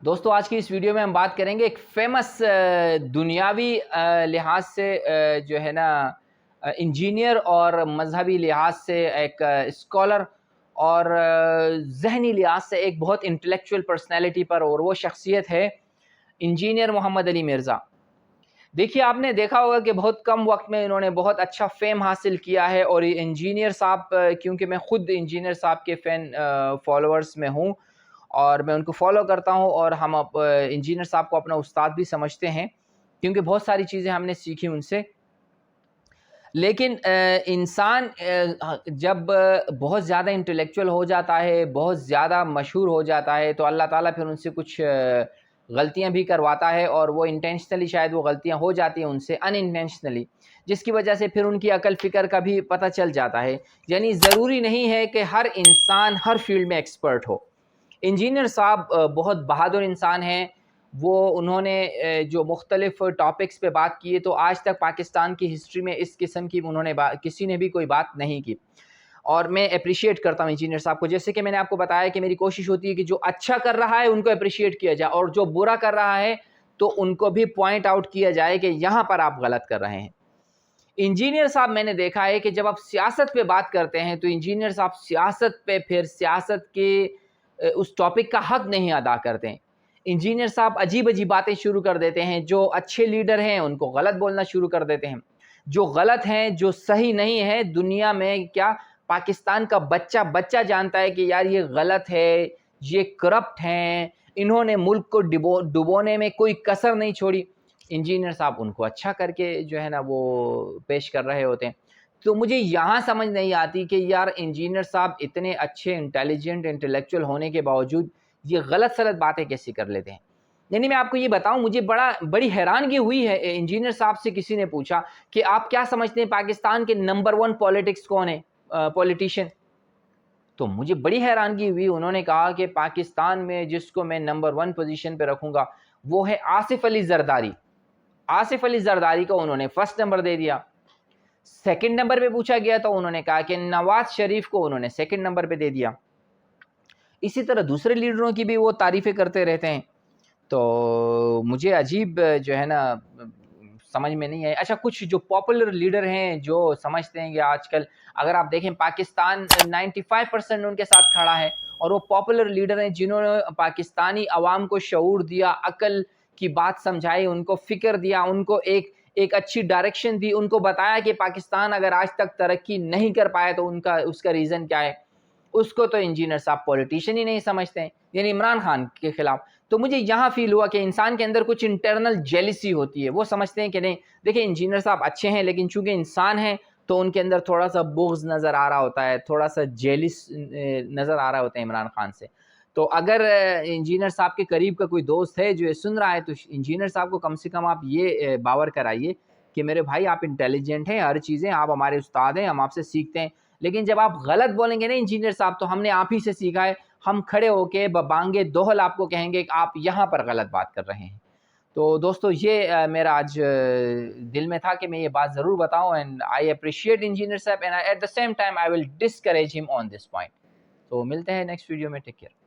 دوستو آج کی اس ویڈیو میں ہم بات کریں گے ایک فیمس دنیاوی لحاظ سے جو ہے نا انجینئر اور مذہبی لحاظ سے ایک اسکالر اور ذہنی لحاظ سے ایک بہت انٹلیکچوئل پرسنالٹی پر، اور وہ شخصیت ہے انجینئر محمد علی مرزا۔ دیکھیے آپ نے دیکھا ہوگا کہ بہت کم وقت میں انہوں نے بہت اچھا فیم حاصل کیا ہے، اور انجینئر صاحب کیونکہ میں خود انجینئر صاحب کے فالوورز میں ہوں اور میں ان کو فالو کرتا ہوں، اور ہم انجینئر صاحب کو اپنا استاد بھی سمجھتے ہیں کیونکہ بہت ساری چیزیں ہم نے سیکھی ان سے۔ لیکن انسان جب بہت زیادہ انٹلیکچوئل ہو جاتا ہے، بہت زیادہ مشہور ہو جاتا ہے، تو اللہ تعالیٰ پھر ان سے کچھ غلطیاں بھی کرواتا ہے، اور وہ انٹینشنلی شاید وہ غلطیاں ہو جاتی ہیں ان سے ان انٹینشنلی، جس کی وجہ سے پھر ان کی عقل فکر کا بھی پتہ چل جاتا ہے۔ یعنی ضروری نہیں ہے کہ ہر انسان ہر فیلڈ میں ایکسپرٹ ہو۔ انجینئر صاحب بہت بہادر انسان ہیں، وہ انہوں نے جو مختلف ٹاپکس پہ بات کی ہے، تو آج تک پاکستان کی ہسٹری میں اس قسم کی انہوں نے کسی نے بھی کوئی بات نہیں کی، اور میں اپریشیٹ کرتا ہوں انجینئر صاحب کو۔ جیسے کہ میں نے آپ کو بتایا کہ میری کوشش ہوتی ہے کہ جو اچھا کر رہا ہے ان کو اپریشیٹ کیا جائے، اور جو برا کر رہا ہے تو ان کو بھی پوائنٹ آؤٹ کیا جائے کہ یہاں پر آپ غلط کر رہے ہیں۔ انجینئر صاحب میں نے دیکھا ہے کہ جب آپ سیاست پہ بات کرتے ہیں تو انجینئر صاحب سیاست پہ پھر سیاست کے اس ٹاپک کا حق نہیں ادا کرتے ہیں۔ انجینئر صاحب عجیب عجیب باتیں شروع کر دیتے ہیں، جو اچھے لیڈر ہیں ان کو غلط بولنا شروع کر دیتے ہیں، جو غلط ہیں جو صحیح نہیں ہے دنیا میں کیا پاکستان کا بچہ جانتا ہے کہ یار یہ غلط ہے، یہ کرپٹ ہیں، انہوں نے ملک کو ڈبونے میں کوئی کسر نہیں چھوڑی۔ انجینئر صاحب ان کو اچھا کر کے جو ہے نا وہ پیش کر رہے ہوتے ہیں۔ تو مجھے یہاں سمجھ نہیں آتی کہ یار انجینئر صاحب اتنے اچھے انٹیلیجنٹ انٹلیکچوئل ہونے کے باوجود یہ غلط سلط باتیں کیسے کر لیتے ہیں۔ یعنی میں آپ کو یہ بتاؤں، مجھے بڑی حیرانگی ہوئی ہے، انجینئر صاحب سے کسی نے پوچھا کہ آپ کیا سمجھتے ہیں پاکستان کے نمبر 1 پولیٹکس کون ہے، پولیٹیشین؟ تو مجھے بڑی حیرانگی ہوئی، انہوں نے کہا کہ پاکستان میں جس کو میں نمبر 1 پوزیشن پہ رکھوں گا وہ ہے آصف علی زرداری۔ آصف علی زرداری کو انہوں نے فرسٹ نمبر دے دیا۔ سیکنڈ نمبر پہ پوچھا گیا تو انہوں نے کہا کہ نواز شریف کو انہوں نے سیکنڈ نمبر پہ دے دیا۔ اسی طرح دوسرے لیڈروں کی بھی وہ تعریفیں کرتے رہتے ہیں، تو مجھے عجیب جو ہے نا سمجھ میں نہیں ہے۔ اچھا، کچھ جو پاپولر لیڈر ہیں جو سمجھتے ہیں کہ آج کل اگر آپ دیکھیں پاکستان 95% ان کے ساتھ کھڑا ہے، اور وہ پاپولر لیڈر ہیں جنہوں نے پاکستانی عوام کو شعور دیا، عقل کی بات سمجھائی، ان کو فکر دیا، ان کو ایک اچھی ڈائریکشن دی، ان کو بتایا کہ پاکستان اگر آج تک ترقی نہیں کر پایا تو اس کا ریزن کیا ہے۔ اس کو تو انجینئر صاحب پولیٹیشین ہی نہیں سمجھتے ہیں، یعنی عمران خان کے خلاف۔ تو مجھے یہاں فیل ہوا کہ انسان کے اندر کچھ انٹرنل جیلسی ہوتی ہے، وہ سمجھتے ہیں کہ نہیں دیکھیں انجینئر صاحب اچھے ہیں لیکن چونکہ انسان ہیں تو ان کے اندر تھوڑا سا بغض نظر آ رہا ہوتا ہے، تھوڑا سا جیلس نظر آ رہا ہوتا ہے عمران خان سے۔ تو اگر انجینئر صاحب کے قریب کا کوئی دوست ہے جو یہ سن رہا ہے تو انجینئر صاحب کو کم سے کم آپ یہ باور کرائیے کہ میرے بھائی آپ انٹیلیجنٹ ہیں، ہر چیزیں آپ ہمارے استاد ہیں، ہم آپ سے سیکھتے ہیں، لیکن جب آپ غلط بولیں گے نا انجینئر صاحب تو ہم نے آپ ہی سے سیکھا ہے، ہم کھڑے ہو کے ببانگے دوہل آپ کو کہیں گے کہ آپ یہاں پر غلط بات کر رہے ہیں۔ تو دوستو یہ میرا آج دل میں تھا کہ میں یہ بات ضرور بتاؤں، اینڈ آئی اپریشیٹ انجینئر صاحب and at the same time I will discourage ہم آن دس پوائنٹ۔ تو ملتے ہیں نیکسٹ ویڈیو میں، ٹیک کیئر۔